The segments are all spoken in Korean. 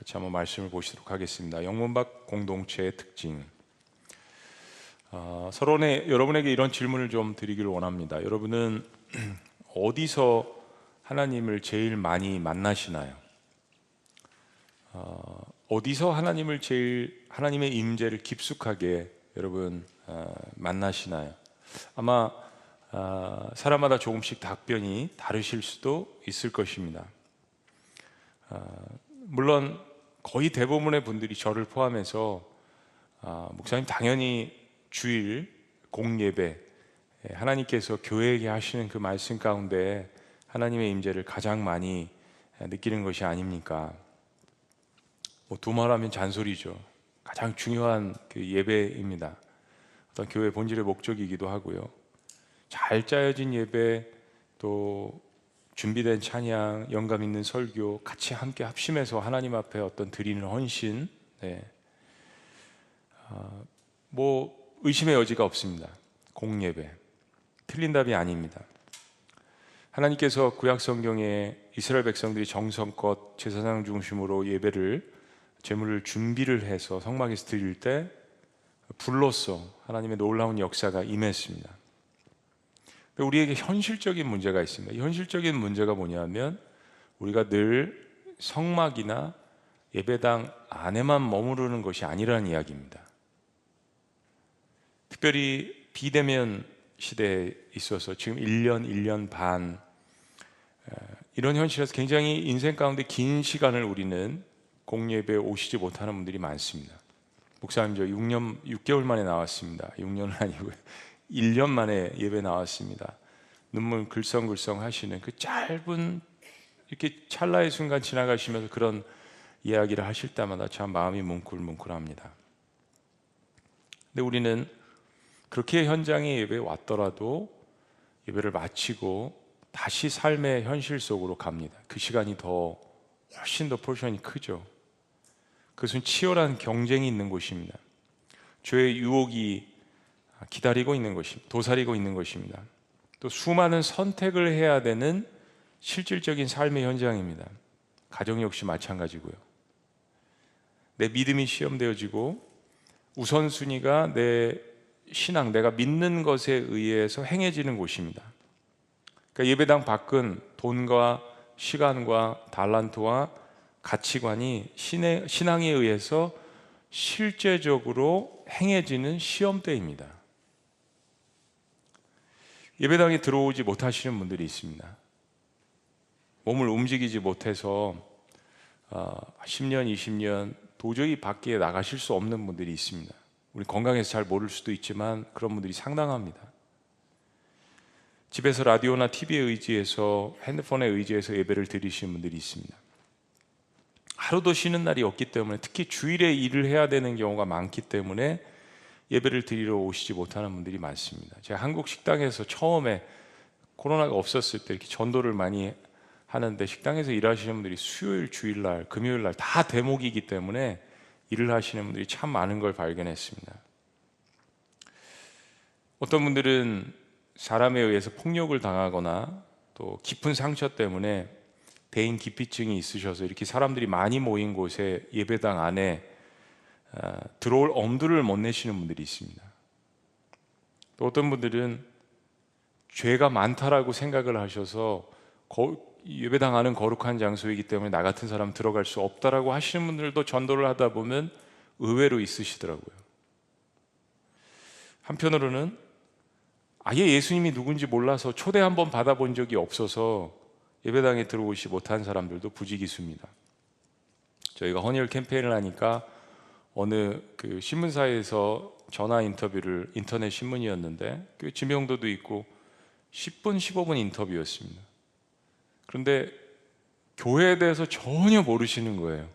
같이 한번 말씀을 보시도록 하겠습니다. 영문박 공동체의 특징. 여러분에게 이런 질문을 좀 드리기를 원합니다. 여러분은 어디서 하나님을 제일 많이 만나시나요? 어디서 하나님의 임재를 깊숙하게 여러분 만나시나요? 아마 사람마다 조금씩 답변이 다르실 수도 있을 것입니다. 물론 거의 대부분의 분들이 저를 포함해서 목사님 당연히 주일 공예배 하나님께서 교회에게 하시는 그 말씀 가운데 하나님의 임재를 가장 많이 느끼는 것이 아닙니까? 두말하면 잔소리죠. 가장 중요한 그 예배입니다. 어떤 교회 본질의 목적이기도 하고요. 잘 짜여진 예배, 또 준비된 찬양, 영감 있는 설교 같이 함께 합심해서 하나님 앞에 어떤 드리는 헌신, 의심의 여지가 없습니다. 공예배 틀린 답이 아닙니다. 하나님께서 구약 성경에 이스라엘 백성들이 정성껏 제사장 중심으로 제물을 준비를 해서 성막에서 드릴 때 불로써 하나님의 놀라운 역사가 임했습니다. 우리에게 현실적인 문제가 있습니다. 이 현실적인 문제가 뭐냐면 우리가 늘 성막이나 예배당 안에만 머무르는 것이 아니라는 이야기입니다. 특별히 비대면 시대에 있어서 지금 1년 반 이런 현실에서 굉장히 인생 가운데 긴 시간을 우리는 공예배에 오시지 못하는 분들이 많습니다. 목사님 저 6개월 만에 나왔습니다. 6년은 아니고요. 1년 만에 예배 나왔습니다. 눈물 글썽글썽 하시는 그 짧은 이렇게 찰나의 순간 지나가시면서 그런 이야기를 하실 때마다 참 마음이 뭉클뭉클합니다. 근데 우리는 그렇게 현장의 예배에 왔더라도 예배를 마치고 다시 삶의 현실 속으로 갑니다. 그 시간이 훨씬 더 포션이 크죠. 그것은 치열한 경쟁이 있는 곳입니다. 죄의 유혹이 기다리고 있는 것입니다. 도사리고 있는 것입니다. 또 수많은 선택을 해야 되는 실질적인 삶의 현장입니다. 가정 역시 마찬가지고요. 내 믿음이 시험되어지고 우선순위가 내 신앙, 내가 믿는 것에 의해서 행해지는 곳입니다. 그러니까 예배당 밖은 돈과 시간과 달란트와 가치관이 신앙에 의해서 실제적으로 행해지는 시험대입니다. 예배당에 들어오지 못하시는 분들이 있습니다. 몸을 움직이지 못해서 10년, 20년 도저히 밖에 나가실 수 없는 분들이 있습니다. 우리 건강해서 잘 모를 수도 있지만 그런 분들이 상당합니다. 집에서 라디오나 TV에 의지해서 핸드폰에 의지해서 예배를 드리시는 분들이 있습니다. 하루도 쉬는 날이 없기 때문에 특히 주일에 일을 해야 되는 경우가 많기 때문에 예배를 드리러 오시지 못하는 분들이 많습니다. 제가 한국 식당에서 처음에 코로나가 없었을 때 이렇게 전도를 많이 하는데 식당에서 일하시는 분들이 수요일, 주일날, 금요일날 다 대목이기 때문에 일을 하시는 분들이 참 많은 걸 발견했습니다. 어떤 분들은 사람에 의해서 폭력을 당하거나 또 깊은 상처 때문에 대인 기피증이 있으셔서 이렇게 사람들이 많이 모인 곳에 예배당 안에 들어올 엄두를 못 내시는 분들이 있습니다. 또 어떤 분들은 죄가 많다라고 생각을 하셔서 예배당 안은 거룩한 장소이기 때문에 나 같은 사람 들어갈 수 없다라고 하시는 분들도 전도를 하다 보면 의외로 있으시더라고요. 한편으로는 아예 예수님이 누군지 몰라서 초대 한번 받아본 적이 없어서 예배당에 들어오지 못한 사람들도 부지기수입니다. 저희가 헌혈 캠페인을 하니까 어느 그 신문사에서 전화 인터뷰를, 인터넷 신문이었는데 그 지명도도 있고 10분, 15분 인터뷰였습니다. 그런데 교회에 대해서 전혀 모르시는 거예요.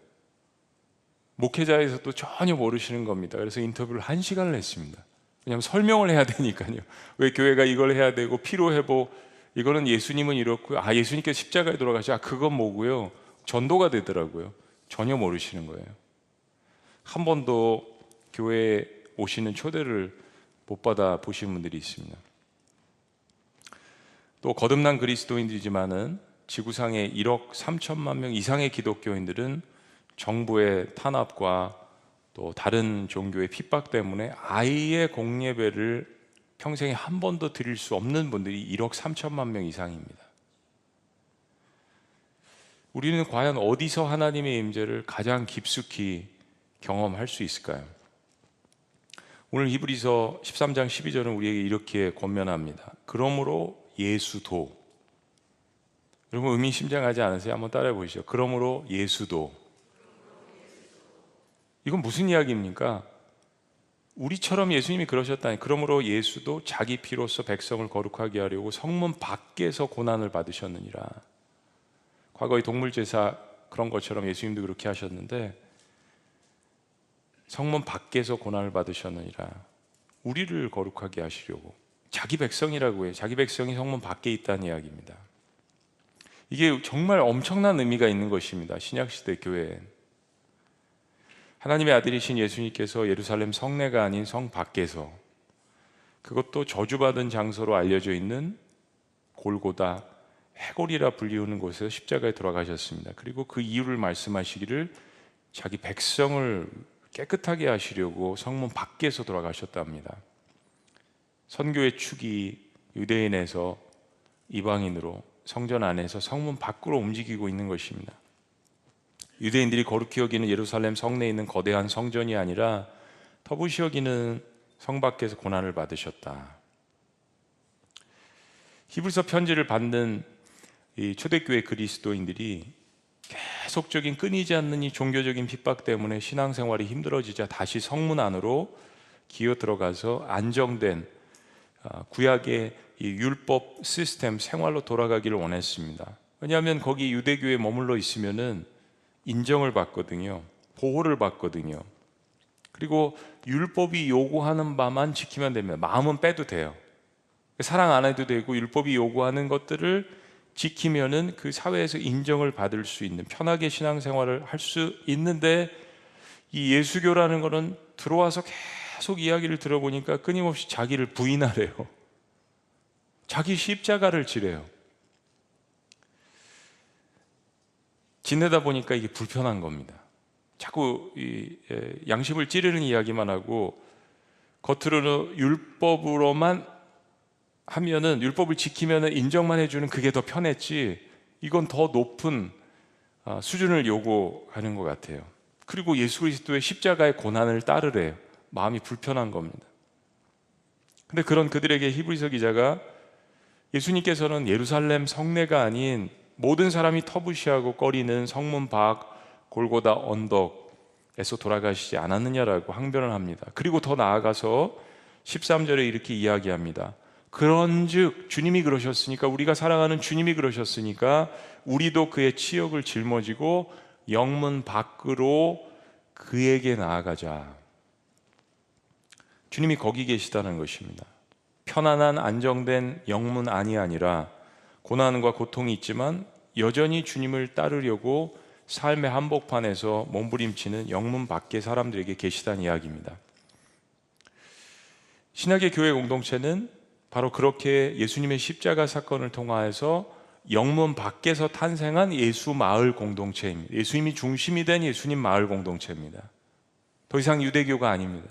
목회자에서도 전혀 모르시는 겁니다. 그래서 인터뷰를 1시간을 했습니다. 왜냐하면 설명을 해야 되니까요. 왜 교회가 이걸 해야 되고 피로회복, 이거는 예수님은 이렇고 예수님께서 십자가에 돌아가시 그건 뭐고요. 전도가 되더라고요. 전혀 모르시는 거예요. 한 번도 교회에 오시는 초대를 못 받아 보신 분들이 있습니다. 또 거듭난 그리스도인들이지만은 지구상에 1억 3천만 명 이상의 기독교인들은 정부의 탄압과 또 다른 종교의 핍박 때문에 아예 공예배를 평생에 한 번도 드릴 수 없는 분들이 1억 3천만 명 이상입니다. 우리는 과연 어디서 하나님의 임재를 가장 깊숙이 경험할 수 있을까요? 오늘 히브리서 13장 12절은 우리에게 이렇게 권면합니다. 그러므로 예수도. 여러분 의미심장하지 않으세요? 한번 따라해 보시죠. 그러므로 예수도. 이건 무슨 이야기입니까? 우리처럼 예수님이 그러셨다니. 그러므로 예수도 자기 피로써 백성을 거룩하게 하려고 성문 밖에서 고난을 받으셨느니라. 과거의 동물제사 그런 것처럼 예수님도 그렇게 하셨는데 성문 밖에서 고난을 받으셨느니라. 우리를 거룩하게 하시려고. 자기 백성이라고 해요. 자기 백성이 성문 밖에 있다는 이야기입니다. 이게 정말 엄청난 의미가 있는 것입니다. 신약시대 교회엔. 하나님의 아들이신 예수님께서 예루살렘 성내가 아닌 성 밖에서, 그것도 저주받은 장소로 알려져 있는 골고다, 해골이라 불리우는 곳에서 십자가에 돌아가셨습니다. 그리고 그 이유를 말씀하시기를 자기 백성을 깨끗하게 하시려고 성문 밖에서 돌아가셨답니다. 선교의 축이 유대인에서 이방인으로 성전 안에서 성문 밖으로 움직이고 있는 것입니다. 유대인들이 거룩히 여기는 예루살렘 성내에 있는 거대한 성전이 아니라 터부시 여기는 성 밖에서 고난을 받으셨다. 히브리서 편지를 받는 이 초대교회 그리스도인들이 계속적인 끊이지 않는 이 종교적인 핍박 때문에 신앙생활이 힘들어지자 다시 성문 안으로 기어 들어가서 안정된 구약의 이 율법 시스템 생활로 돌아가기를 원했습니다. 왜냐하면 거기 유대교회에 머물러 있으면은 인정을 받거든요. 보호를 받거든요. 그리고 율법이 요구하는 바만 지키면 됩니다. 마음은 빼도 돼요. 사랑 안 해도 되고 율법이 요구하는 것들을 지키면은 그 사회에서 인정을 받을 수 있는, 편하게 신앙생활을 할 수 있는데, 이 예수교라는 거는 들어와서 계속 이야기를 들어보니까 끊임없이 자기를 부인하래요. 자기 십자가를 지래요. 지내다 보니까 이게 불편한 겁니다. 자꾸 양심을 찌르는 이야기만 하고 겉으로는 율법으로만 하면은, 율법을 지키면은 인정만 해주는 그게 더 편했지, 이건 더 높은 수준을 요구하는 것 같아요. 그리고 예수 그리스도의 십자가의 고난을 따르래요. 마음이 불편한 겁니다. 근데 그런 그들에게 히브리서 기자가 예수님께서는 예루살렘 성내가 아닌 모든 사람이 터부시하고 꺼리는 성문 밖 골고다 언덕에서 돌아가시지 않았느냐라고 항변을 합니다. 그리고 더 나아가서 13절에 이렇게 이야기합니다. 그런즉 주님이 그러셨으니까, 우리가 사랑하는 주님이 그러셨으니까 우리도 그의 치욕을 짊어지고 영문 밖으로 그에게 나아가자. 주님이 거기 계시다는 것입니다. 편안한 안정된 영문 안이 아니라 고난과 고통이 있지만 여전히 주님을 따르려고 삶의 한복판에서 몸부림치는 영문 밖의 사람들에게 계시다는 이야기입니다. 신약의 교회 공동체는 바로 그렇게 예수님의 십자가 사건을 통하여서 영문 밖에서 탄생한 예수 마을 공동체입니다. 예수님이 중심이 된 예수님 마을 공동체입니다. 더 이상 유대교가 아닙니다.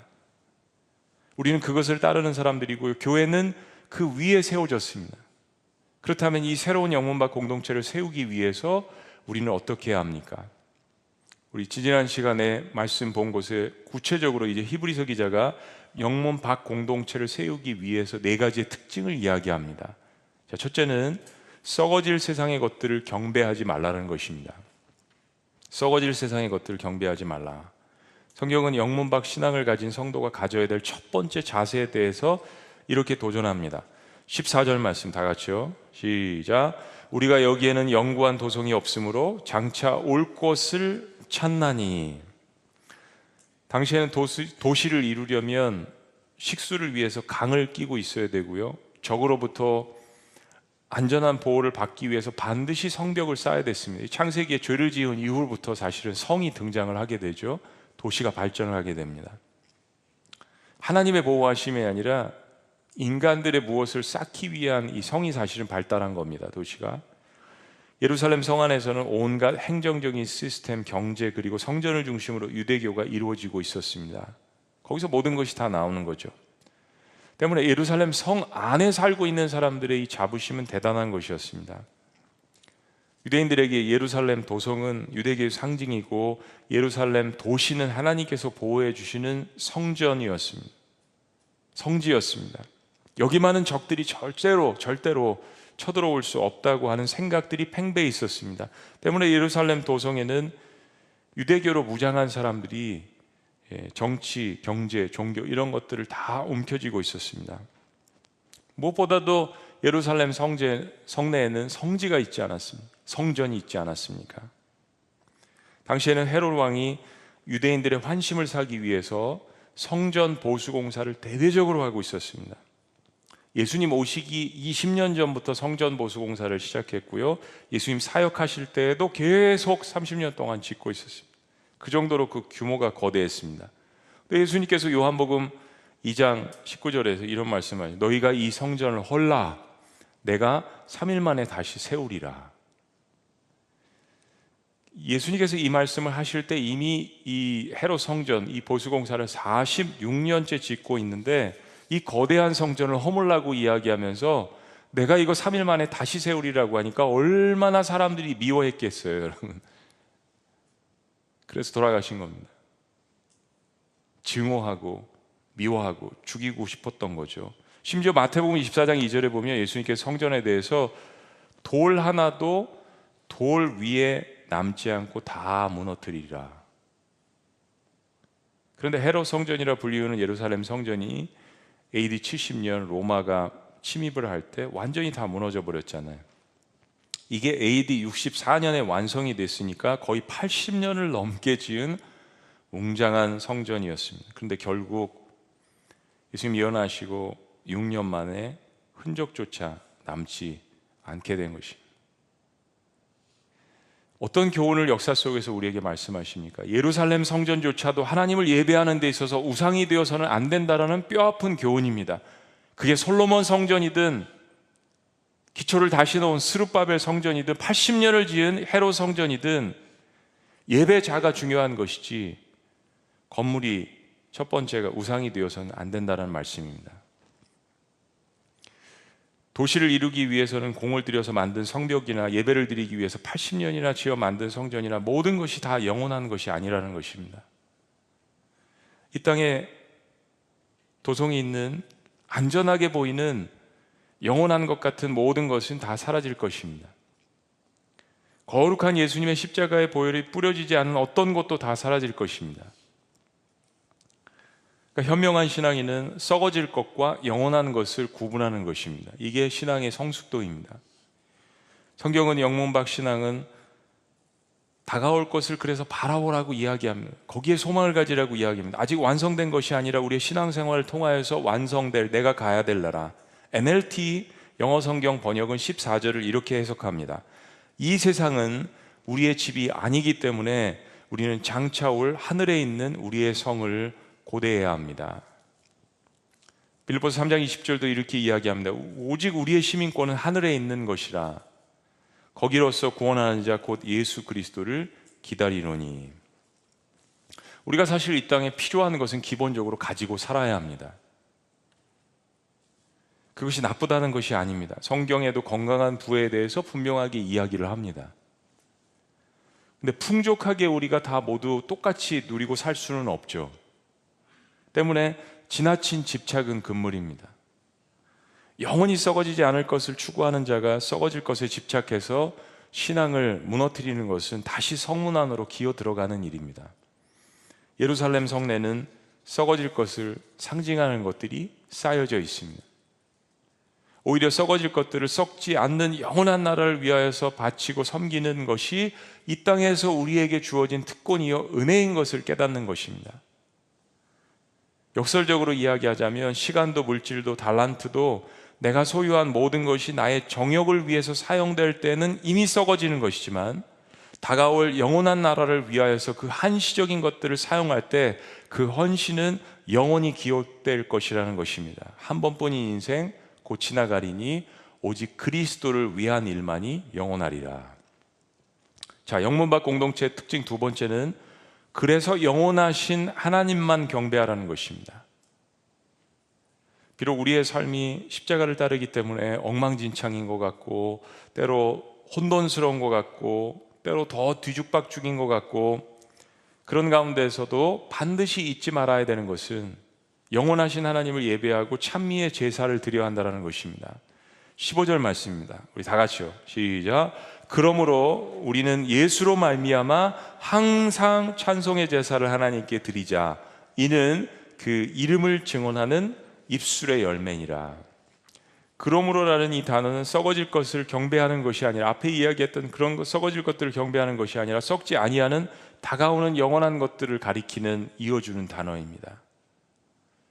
우리는 그것을 따르는 사람들이고요. 교회는 그 위에 세워졌습니다. 그렇다면 이 새로운 영문 밖 공동체를 세우기 위해서 우리는 어떻게 해야 합니까? 우리 지난 시간에 말씀 본 곳에 구체적으로 이제 히브리서 기자가 영문 밖 공동체를 세우기 위해서 네 가지의 특징을 이야기합니다. 자, 첫째는 썩어질 세상의 것들을 경배하지 말라는 것입니다. 썩어질 세상의 것들을 경배하지 말라. 성경은 영문 밖 신앙을 가진 성도가 가져야 될 첫 번째 자세에 대해서 이렇게 도전합니다. 14절 말씀 다 같이요. 시작. 우리가 여기에는 영구한 도성이 없으므로 장차 올 것을 찾나니. 당시에는 도시를 이루려면 식수를 위해서 강을 끼고 있어야 되고요, 적으로부터 안전한 보호를 받기 위해서 반드시 성벽을 쌓아야 됐습니다. 창세기에 죄를 지은 이후부터 사실은 성이 등장을 하게 되죠. 도시가 발전을 하게 됩니다. 하나님의 보호하심이 아니라 인간들의 무엇을 쌓기 위한 이 성이 사실은 발달한 겁니다. 도시가. 예루살렘 성 안에서는 온갖 행정적인 시스템, 경제 그리고 성전을 중심으로 유대교가 이루어지고 있었습니다. 거기서 모든 것이 다 나오는 거죠. 때문에 예루살렘 성 안에 살고 있는 사람들의 이 자부심은 대단한 것이었습니다. 유대인들에게 예루살렘 도성은 유대교의 상징이고 예루살렘 도시는 하나님께서 보호해 주시는 성전이었습니다. 성지였습니다. 여기만은 적들이 절대로 쳐들어올 수 없다고 하는 생각들이 팽배해 있었습니다. 때문에 예루살렘 도성에는 유대교로 무장한 사람들이 정치, 경제, 종교 이런 것들을 다 움켜쥐고 있었습니다. 무엇보다도 예루살렘 성내에는 성지가 있지 않았습니까? 성전이 있지 않았습니까? 당시에는 헤롯 왕이 유대인들의 환심을 사기 위해서 성전 보수 공사를 대대적으로 하고 있었습니다. 예수님 오시기 20년 전부터 성전 보수 공사를 시작했고요. 예수님 사역하실 때에도 계속 30년 동안 짓고 있었습니다. 그 정도로 그 규모가 거대했습니다. 예수님께서 요한복음 2장 19절에서 이런 말씀을 하죠. 너희가 이 성전을 헐라 내가 3일 만에 다시 세우리라. 예수님께서 이 말씀을 하실 때 이미 이 헤롯 성전, 이 보수공사를 46년째 짓고 있는데 이 거대한 성전을 허물라고 이야기하면서 내가 이거 3일 만에 다시 세우리라고 하니까 얼마나 사람들이 미워했겠어요, 여러분. 그래서 돌아가신 겁니다. 증오하고 미워하고 죽이고 싶었던 거죠. 심지어 마태복음 24장 2절에 보면 예수님께서 성전에 대해서 돌 하나도 돌 위에 남지 않고 다 무너뜨리리라. 그런데 헤롯 성전이라 불리우는 예루살렘 성전이 AD 70년 로마가 침입을 할 때 완전히 다 무너져 버렸잖아요. 이게 AD 64년에 완성이 됐으니까 거의 80년을 넘게 지은 웅장한 성전이었습니다. 그런데 결국 예수님 예언하시고 6년 만에 흔적조차 남지 않게 된 것입니다. 어떤 교훈을 역사 속에서 우리에게 말씀하십니까? 예루살렘 성전조차도 하나님을 예배하는 데 있어서 우상이 되어서는 안 된다라는 뼈아픈 교훈입니다. 그게 솔로몬 성전이든 기초를 다시 놓은 스룹바벨 성전이든 80년을 지은 헤롯 성전이든 예배자가 중요한 것이지 건물이 첫 번째가 우상이 되어서는 안 된다는 말씀입니다. 도시를 이루기 위해서는 공을 들여서 만든 성벽이나 예배를 드리기 위해서 80년이나 지어 만든 성전이나 모든 것이 다 영원한 것이 아니라는 것입니다. 이 땅에 도성이 있는 안전하게 보이는 영원한 것 같은 모든 것은 다 사라질 것입니다. 거룩한 예수님의 십자가의 보혈이 뿌려지지 않은 어떤 것도 다 사라질 것입니다. 그러니까 현명한 신앙인은 썩어질 것과 영원한 것을 구분하는 것입니다. 이게 신앙의 성숙도입니다. 성경은 영문박 신앙은 다가올 것을 그래서 바라보라고 이야기합니다. 거기에 소망을 가지라고 이야기합니다. 아직 완성된 것이 아니라 우리의 신앙생활을 통하여서 완성될 내가 가야 될 나라. NLT 영어 성경 번역은 14절을 이렇게 해석합니다. 이 세상은 우리의 집이 아니기 때문에 우리는 장차올 하늘에 있는 우리의 성을 고대해야 합니다. 빌립보서 3장 20절도 이렇게 이야기합니다. 오직 우리의 시민권은 하늘에 있는 것이라 거기로서 구원하는 자 곧 예수 그리스도를 기다리노니. 우리가 사실 이 땅에 필요한 것은 기본적으로 가지고 살아야 합니다. 그것이 나쁘다는 것이 아닙니다. 성경에도 건강한 부에 대해서 분명하게 이야기를 합니다. 근데 풍족하게 우리가 다 모두 똑같이 누리고 살 수는 없죠. 때문에 지나친 집착은 금물입니다. 영원히 썩어지지 않을 것을 추구하는 자가 썩어질 것에 집착해서 신앙을 무너뜨리는 것은 다시 성문 안으로 기어 들어가는 일입니다. 예루살렘 성내는 썩어질 것을 상징하는 것들이 쌓여져 있습니다. 오히려 썩어질 것들을 썩지 않는 영원한 나라를 위하여서 바치고 섬기는 것이 이 땅에서 우리에게 주어진 특권이요 은혜인 것을 깨닫는 것입니다. 역설적으로 이야기하자면 시간도 물질도 달란트도 내가 소유한 모든 것이 나의 정욕을 위해서 사용될 때는 이미 썩어지는 것이지만 다가올 영원한 나라를 위하여서 그 한시적인 것들을 사용할 때 그 헌신은 영원히 기억될 것이라는 것입니다. 한 번뿐인 인생 곧 지나가리니 오직 그리스도를 위한 일만이 영원하리라. 자, 영문박 공동체의 특징 두 번째는 그래서 영원하신 하나님만 경배하라는 것입니다. 비록 우리의 삶이 십자가를 따르기 때문에 엉망진창인 것 같고, 때로 혼돈스러운 것 같고, 때로 더 뒤죽박죽인 것 같고, 그런 가운데에서도 반드시 잊지 말아야 되는 것은 영원하신 하나님을 예배하고 찬미의 제사를 드려야 한다는 것입니다. 15절 말씀입니다. 우리 다 같이요. 시작. 그러므로 우리는 예수로 말미암아 항상 찬송의 제사를 하나님께 드리자. 이는 그 이름을 증언하는 입술의 열매니라. 그러므로라는 이 단어는 썩어질 것을 경배하는 것이 아니라, 앞에 이야기했던 그런 썩어질 것들을 경배하는 것이 아니라 썩지 아니하는 다가오는 영원한 것들을 가리키는, 이어주는 단어입니다.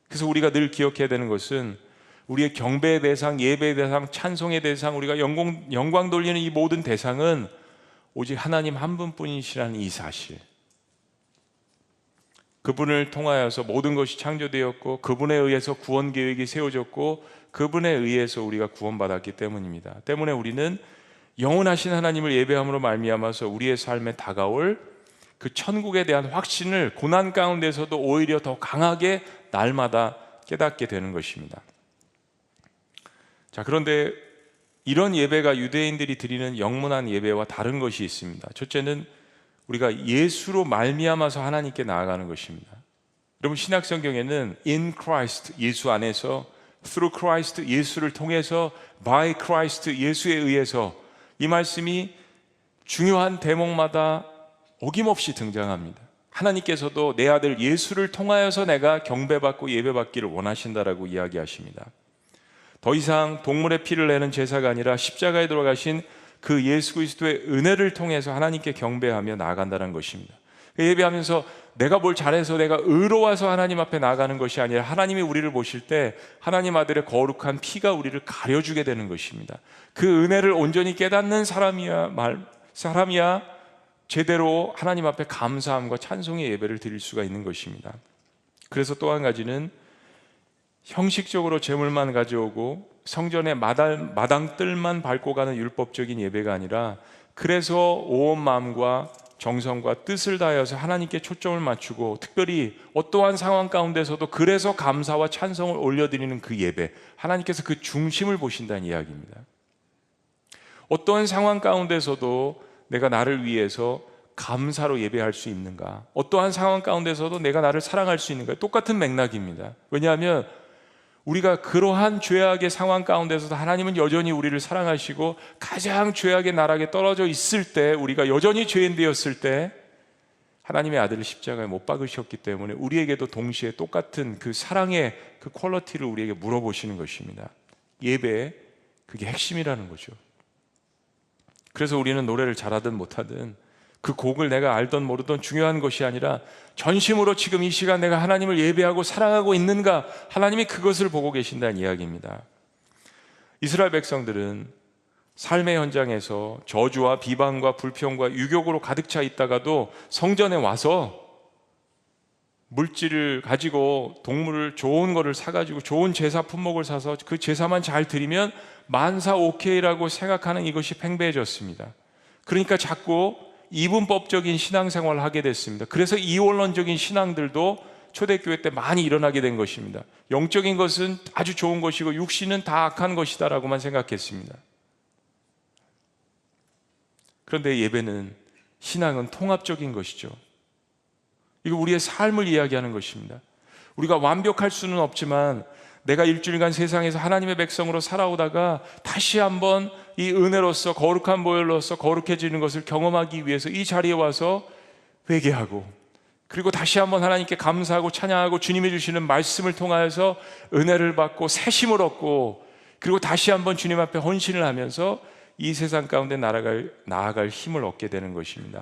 그래서 우리가 늘 기억해야 되는 것은 우리의 경배의 대상, 예배의 대상, 찬송의 대상, 우리가 영광 돌리는 이 모든 대상은 오직 하나님 한 분뿐이시라는 이 사실, 그분을 통하여서 모든 것이 창조되었고, 그분에 의해서 구원 계획이 세워졌고, 그분에 의해서 우리가 구원받았기 때문입니다. 때문에 우리는 영원하신 하나님을 예배함으로 말미암아서 우리의 삶에 다가올 그 천국에 대한 확신을 고난 가운데서도 오히려 더 강하게 날마다 깨닫게 되는 것입니다. 자, 그런데 이런 예배가 유대인들이 드리는 영문한 예배와 다른 것이 있습니다. 첫째는 우리가 예수로 말미암아서 하나님께 나아가는 것입니다. 여러분, 신약 성경에는 in Christ, 예수 안에서, through Christ, 예수를 통해서, by Christ, 예수에 의해서, 이 말씀이 중요한 대목마다 어김없이 등장합니다. 하나님께서도 내 아들 예수를 통하여서 내가 경배받고 예배받기를 원하신다라고 이야기하십니다. 더 이상 동물의 피를 내는 제사가 아니라 십자가에 돌아가신 그 예수 그리스도의 은혜를 통해서 하나님께 경배하며 나아간다는 것입니다. 예배하면서 내가 뭘 잘해서 내가 의로워서 하나님 앞에 나아가는 것이 아니라, 하나님이 우리를 보실 때 하나님 아들의 거룩한 피가 우리를 가려주게 되는 것입니다. 그 은혜를 온전히 깨닫는 사람이야 제대로 하나님 앞에 감사함과 찬송의 예배를 드릴 수가 있는 것입니다. 그래서 또 한 가지는 형식적으로 제물만 가져오고 성전의 마당뜰만 밟고 가는 율법적인 예배가 아니라, 그래서 온 마음과 정성과 뜻을 다하여서 하나님께 초점을 맞추고, 특별히 어떠한 상황 가운데서도 그래서 감사와 찬송을 올려드리는 그 예배, 하나님께서 그 중심을 보신다는 이야기입니다. 어떠한 상황 가운데서도 내가 나를 위해서 감사로 예배할 수 있는가? 어떠한 상황 가운데서도 내가 나를 사랑할 수 있는가? 똑같은 맥락입니다. 왜냐하면 우리가 그러한 죄악의 상황 가운데서도 하나님은 여전히 우리를 사랑하시고, 가장 죄악의 나락에 떨어져 있을 때, 우리가 여전히 죄인 되었을 때 하나님의 아들을 십자가에 못 박으셨기 때문에 우리에게도 동시에 똑같은 그 사랑의 그 퀄리티를 우리에게 물어보시는 것입니다. 예배의 그게 핵심이라는 거죠. 그래서 우리는 노래를 잘하든 못하든, 그 곡을 내가 알던 모르던 중요한 것이 아니라, 전심으로 지금 이 시간 내가 하나님을 예배하고 사랑하고 있는가, 하나님이 그것을 보고 계신다는 이야기입니다. 이스라엘 백성들은 삶의 현장에서 저주와 비방과 불평과 유격으로 가득 차 있다가도 성전에 와서 물질을 가지고, 동물을 좋은 거를 사가지고 좋은 제사 품목을 사서 그 제사만 잘 드리면 만사 오케이라고 생각하는 이것이 팽배해졌습니다. 그러니까 자꾸 이분법적인 신앙생활을 하게 됐습니다. 그래서 이원론적인 신앙들도 초대교회 때 많이 일어나게 된 것입니다. 영적인 것은 아주 좋은 것이고 육신은 다 악한 것이다 라고만 생각했습니다. 그런데 예배는, 신앙은 통합적인 것이죠. 이거 우리의 삶을 이야기하는 것입니다. 우리가 완벽할 수는 없지만, 내가 일주일간 세상에서 하나님의 백성으로 살아오다가 다시 한번 이 은혜로서, 거룩한 보혈로서 거룩해지는 것을 경험하기 위해서 이 자리에 와서 회개하고, 그리고 다시 한번 하나님께 감사하고 찬양하고, 주님이 주시는 말씀을 통하여서 은혜를 받고 새심을 얻고, 그리고 다시 한번 주님 앞에 헌신을 하면서 이 세상 가운데 나아갈 힘을 얻게 되는 것입니다.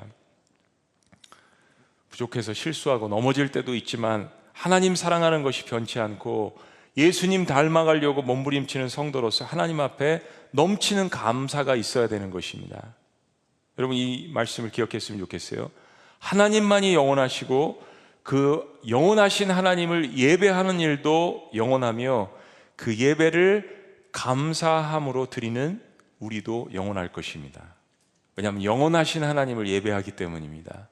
부족해서 실수하고 넘어질 때도 있지만, 하나님 사랑하는 것이 변치 않고 예수님 닮아가려고 몸부림치는 성도로서 하나님 앞에 넘치는 감사가 있어야 되는 것입니다. 여러분, 이 말씀을 기억했으면 좋겠어요. 하나님만이 영원하시고 그 영원하신 하나님을 예배하는 일도 영원하며, 그 예배를 감사함으로 드리는 우리도 영원할 것입니다. 왜냐하면 영원하신 하나님을 예배하기 때문입니다.